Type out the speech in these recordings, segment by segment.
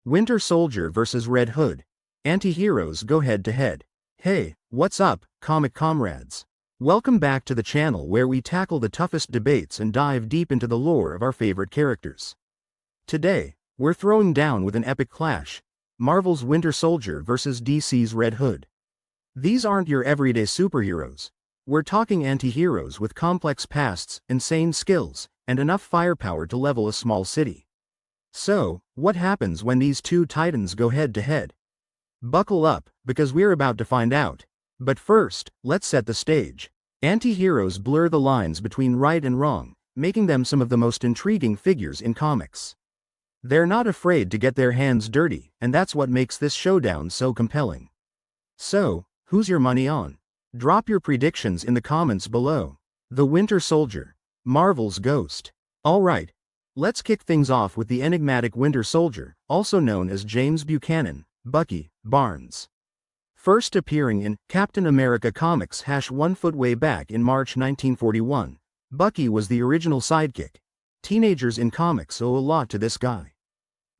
Winter Soldier vs. Red Hood. Anti-heroes go head to head. Hey, what's up, comic comrades? Welcome back to the channel where we tackle the toughest debates and dive deep into the lore of our favorite characters. Today, we're throwing down with an epic clash: Marvel's Winter Soldier vs. DC's Red Hood. These aren't your everyday superheroes. We're talking anti-heroes with complex pasts, insane skills, and enough firepower to level a small city. So, what happens when these two titans go head to head? Buckle up, because we're about to find out. But first, let's set the stage. Anti-heroes blur the lines between right and wrong, making them some of the most intriguing figures in comics. They're not afraid to get their hands dirty, and that's what makes this showdown so compelling. So, who's your money on? Drop your predictions in the comments below. The Winter Soldier, Marvel's ghost. Alright, let's kick things off with the enigmatic Winter Soldier, also known as James Buchanan, Bucky Barnes. First appearing in Captain America Comics #1 foot way back in March 1941, Bucky was the original sidekick. Teenagers in comics owe a lot to this guy.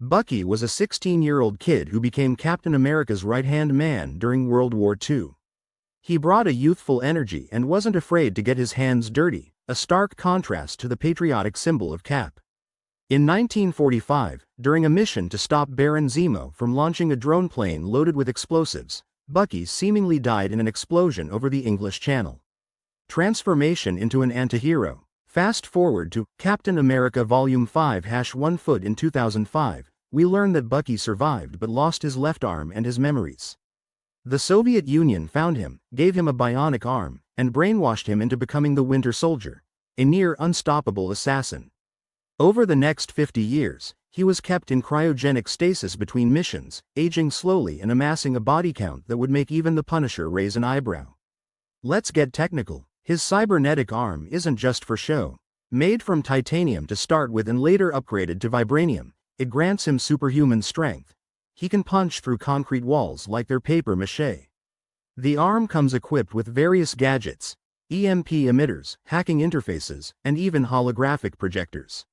Bucky was a 16-year-old kid who became Captain America's right-hand man during World War II. He brought a youthful energy and wasn't afraid to get his hands dirty, a stark contrast to the patriotic symbol of Cap. In 1945, during a mission to stop Baron Zemo from launching a drone plane loaded with explosives, Bucky seemingly died in an explosion over the English Channel. Transformation into an antihero. Fast forward to Captain America Volume 5 #1 foot in 2005, we learn that Bucky survived but lost his left arm and his memories. The Soviet Union found him, gave him a bionic arm, and brainwashed him into becoming the Winter Soldier, a near unstoppable assassin. Over the next 50 years, he was kept in cryogenic stasis between missions, aging slowly and amassing a body count that would make even the Punisher raise an eyebrow. Let's get technical. His cybernetic arm isn't just for show. Made from titanium to start with and later upgraded to vibranium, it grants him superhuman strength. He can punch through concrete walls like they're paper mache. The arm comes equipped with various gadgets, EMP emitters, hacking interfaces, and even holographic projectors.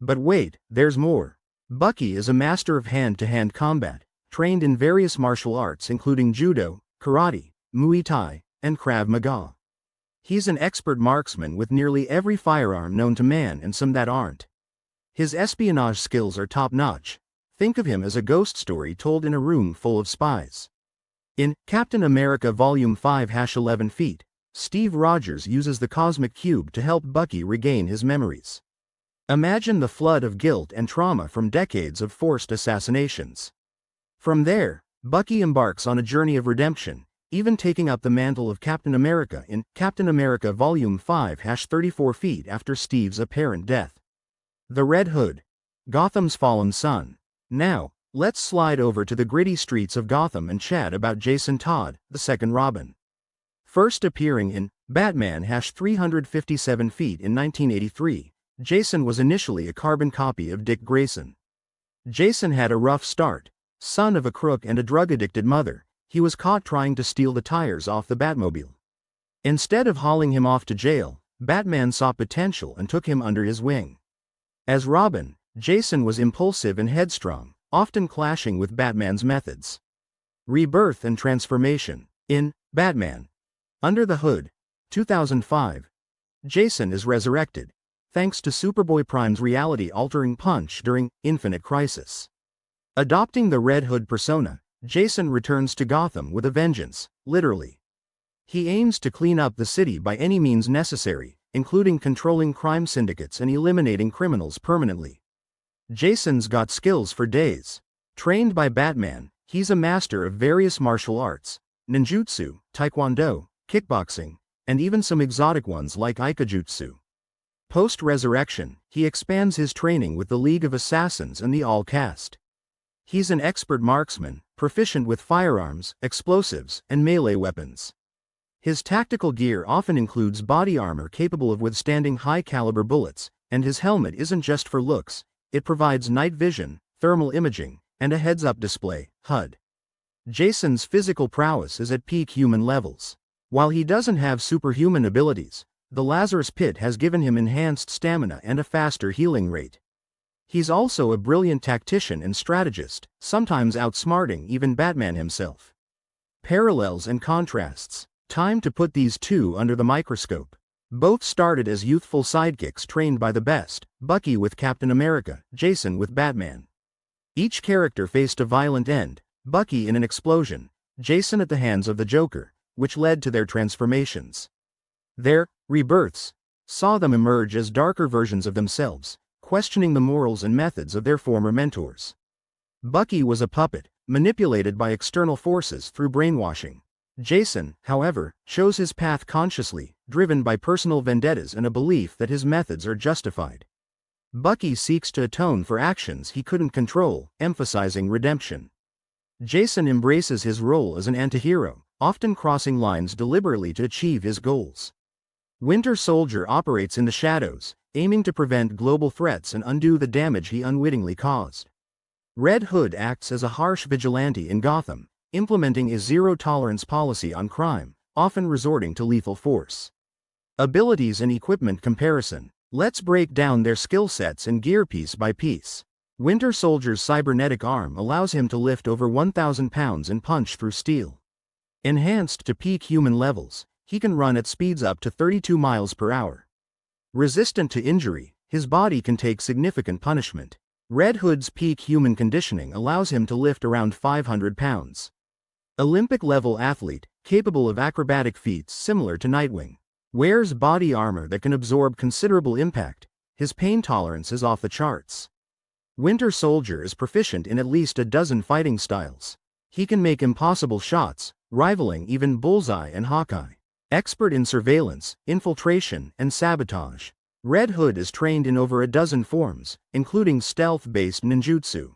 But wait, there's more. Bucky is a master of hand-to-hand combat, trained in various martial arts including judo, karate, muay thai, and krav maga. He's an expert marksman with nearly every firearm known to man and some that aren't. His espionage skills are top-notch. Think of him as a ghost story told in a room full of spies. In Captain America Volume 5 #11 feet, Steve Rogers uses the Cosmic Cube to help Bucky regain his memories. Imagine the flood of guilt and trauma from decades of forced assassinations. From there, Bucky embarks on a journey of redemption, even taking up the mantle of Captain America in Captain America Volume 5 #34 feet after Steve's apparent death. The Red Hood, Gotham's fallen son. Now, let's slide over to the gritty streets of Gotham and chat about Jason Todd, the second Robin. First appearing in Batman #357 feet in 1983, Jason was initially a carbon copy of Dick Grayson. Jason had a rough start. Son of a crook and a drug-addicted mother, he was caught trying to steal the tires off the Batmobile. Instead of hauling him off to jail, Batman saw potential and took him under his wing. As Robin, Jason was impulsive and headstrong, often clashing with Batman's methods. Rebirth and transformation. In Batman Under the Hood, 2005, Jason is resurrected, thanks to Superboy Prime's reality-altering punch during Infinite Crisis. Adopting the Red Hood persona, Jason returns to Gotham with a vengeance, literally. He aims to clean up the city by any means necessary, including controlling crime syndicates and eliminating criminals permanently. Jason's got skills for days. Trained by Batman, he's a master of various martial arts, ninjutsu, taekwondo, kickboxing, and even some exotic ones like aikajutsu. Post-resurrection, he expands his training with the League of Assassins and the All-Caste. He's an expert marksman, proficient with firearms, explosives, and melee weapons. His tactical gear often includes body armor capable of withstanding high-caliber bullets, and his helmet isn't just for looks, it provides night vision, thermal imaging, and a heads-up display, HUD. Jason's physical prowess is at peak human levels. While he doesn't have superhuman abilities, the Lazarus Pit has given him enhanced stamina and a faster healing rate. He's also a brilliant tactician and strategist, sometimes outsmarting even Batman himself. Parallels and contrasts. Time to put these two under the microscope. Both started as youthful sidekicks trained by the best, Bucky with Captain America, Jason with Batman. Each character faced a violent end, Bucky in an explosion, Jason at the hands of the Joker, which led to their transformations. Their rebirths saw them emerge as darker versions of themselves, questioning the morals and methods of their former mentors. Bucky was a puppet, manipulated by external forces through brainwashing. Jason, however, chose his path consciously, driven by personal vendettas and a belief that his methods are justified. Bucky seeks to atone for actions he couldn't control, emphasizing redemption. Jason embraces his role as an antihero, often crossing lines deliberately to achieve his goals. Winter Soldier operates in the shadows, aiming to prevent global threats and undo the damage he unwittingly caused. Red Hood acts as a harsh vigilante in Gotham, implementing a zero-tolerance policy on crime, often resorting to lethal force. Abilities and equipment comparison. Let's break down their skill sets and gear piece by piece. Winter Soldier's cybernetic arm allows him to lift over 1,000 pounds and punch through steel. Enhanced to peak human levels, he can run at speeds up to 32 miles per hour. Resistant to injury, his body can take significant punishment. Red Hood's peak human conditioning allows him to lift around 500 pounds. Olympic-level athlete, capable of acrobatic feats similar to Nightwing. Wears body armor that can absorb considerable impact. His pain tolerance is off the charts. Winter Soldier is proficient in at least a dozen fighting styles. He can make impossible shots, rivaling even Bullseye and Hawkeye. Expert in surveillance, infiltration, and sabotage. Red Hood is trained in over a dozen forms, including stealth-based ninjutsu.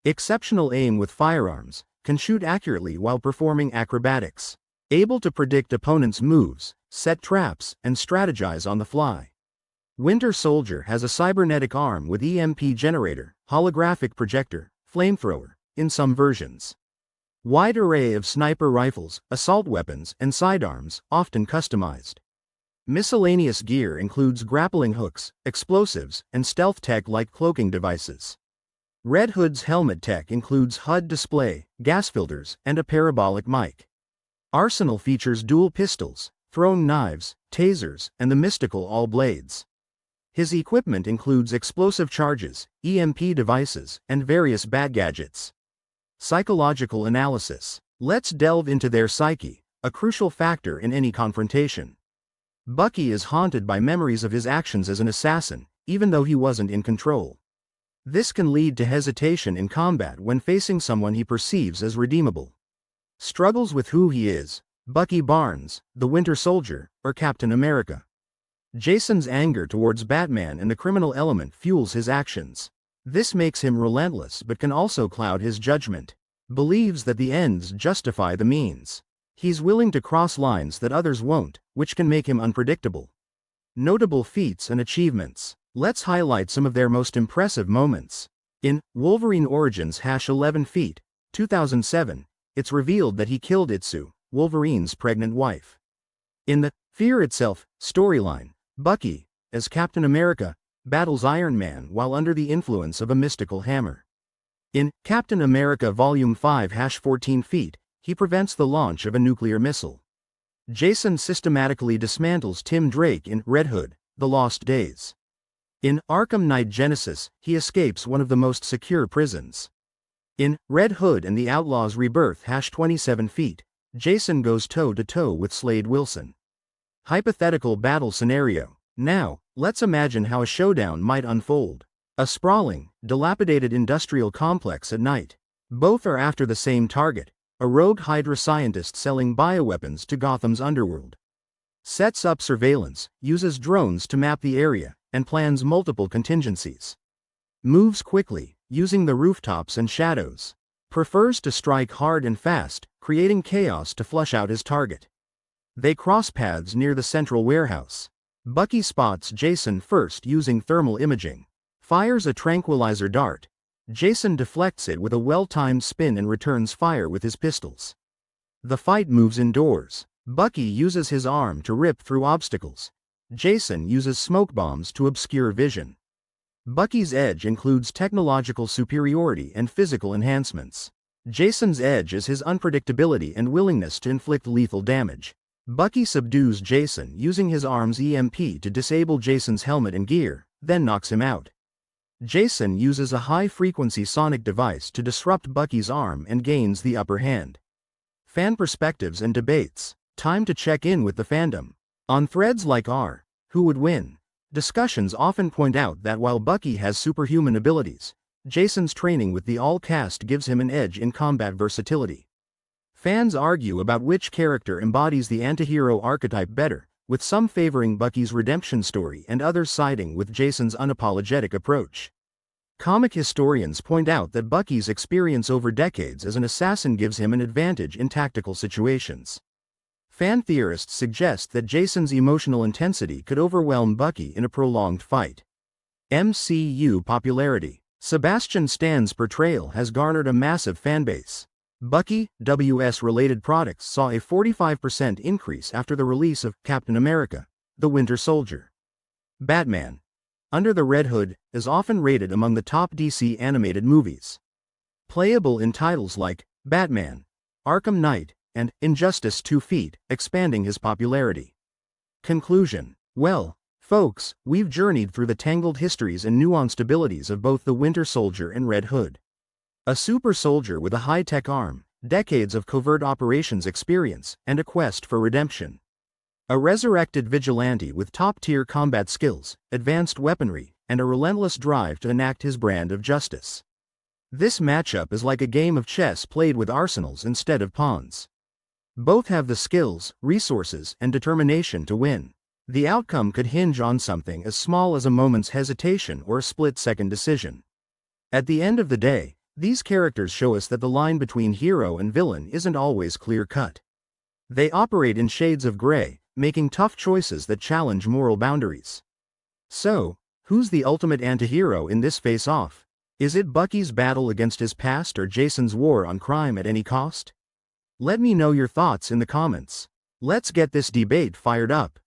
Exceptional aim with firearms, can shoot accurately while performing acrobatics. Able to predict opponents' moves, set traps, and strategize on the fly. Winter Soldier has a cybernetic arm with EMP generator, holographic projector, flamethrower, in some versions. Wide array of sniper rifles, assault weapons, and sidearms, often customized. Miscellaneous gear includes grappling hooks, explosives, and stealth tech like cloaking devices. Red Hood's helmet tech includes HUD display, gas filters, and a parabolic mic. Arsenal features dual pistols, thrown knives, tasers, and the mystical all blades. His equipment includes explosive charges, EMP devices, and various bat gadgets. Psychological analysis. Let's delve into their psyche, a crucial factor in any confrontation. Bucky is haunted by memories of his actions as an assassin, even though he wasn't in control. This can lead to hesitation in combat when facing someone he perceives as redeemable. Struggles with who he is, Bucky Barnes, the Winter Soldier, or Captain America. Jason's anger towards Batman and the criminal element fuels his actions. This makes him relentless but can also cloud his judgment. Believes that the ends justify the means. He's willing to cross lines that others won't, which can make him unpredictable. Notable feats and achievements. Let's highlight some of their most impressive moments. In Wolverine Origins #11 feet, 2007, it's revealed that he killed Itsu, Wolverine's pregnant wife. In the Fear Itself storyline, Bucky, as Captain America, battles Iron Man while under the influence of a mystical hammer. In Captain America Volume 5 #14 feet, he prevents the launch of a nuclear missile. Jason systematically dismantles Tim Drake in Red Hood, The Lost Days. In Arkham Knight Genesis, he escapes one of the most secure prisons. In Red Hood and the Outlaws Rebirth #27 feet, Jason goes toe-to-toe with Slade Wilson. Hypothetical battle scenario. Now, let's imagine how a showdown might unfold. A sprawling, dilapidated industrial complex at night. Both are after the same target, a rogue Hydra scientist selling bioweapons to Gotham's underworld. Sets up surveillance, uses drones to map the area, and plans multiple contingencies. Moves quickly, using the rooftops and shadows. Prefers to strike hard and fast, creating chaos to flush out his target. They cross paths near the central warehouse. Bucky spots Jason first using thermal imaging. Fires a tranquilizer dart. Jason deflects it with a well-timed spin and returns fire with his pistols. The fight moves indoors. Bucky uses his arm to rip through obstacles. Jason uses smoke bombs to obscure vision. Bucky's edge includes technological superiority and physical enhancements. Jason's edge is his unpredictability and willingness to inflict lethal damage. Bucky subdues Jason using his arm's EMP to disable Jason's helmet and gear, then knocks him out. Jason uses a high-frequency sonic device to disrupt Bucky's arm and gains the upper hand. Fan perspectives and debates. Time to check in with the fandom. On threads like who would win? Discussions often point out that while Bucky has superhuman abilities, Jason's training with the all-cast gives him an edge in combat versatility. Fans argue about which character embodies the antihero archetype better, with some favoring Bucky's redemption story and others siding with Jason's unapologetic approach. Comic historians point out that Bucky's experience over decades as an assassin gives him an advantage in tactical situations. Fan theorists suggest that Jason's emotional intensity could overwhelm Bucky in a prolonged fight. MCU popularity. Sebastian Stan's portrayal has garnered a massive fanbase. Bucky, WS-related products saw a 45% increase after the release of Captain America, the Winter Soldier. Batman, Under the Red Hood, is often rated among the top DC animated movies. Playable in titles like Batman, Arkham Knight, and Injustice 2 Feet, expanding his popularity. Conclusion. Well, folks, we've journeyed through the tangled histories and nuanced abilities of both the Winter Soldier and Red Hood. A super soldier with a high-tech arm, decades of covert operations experience, and a quest for redemption. A resurrected vigilante with top-tier combat skills, advanced weaponry, and a relentless drive to enact his brand of justice. This matchup is like a game of chess played with arsenals instead of pawns. Both have the skills, resources, and determination to win. The outcome could hinge on something as small as a moment's hesitation or a split-second decision. At the end of the day, these characters show us that the line between hero and villain isn't always clear-cut. They operate in shades of gray, making tough choices that challenge moral boundaries. So, who's the ultimate antihero in this face-off? Is it Bucky's battle against his past or Jason's war on crime at any cost? Let me know your thoughts in the comments. Let's get this debate fired up.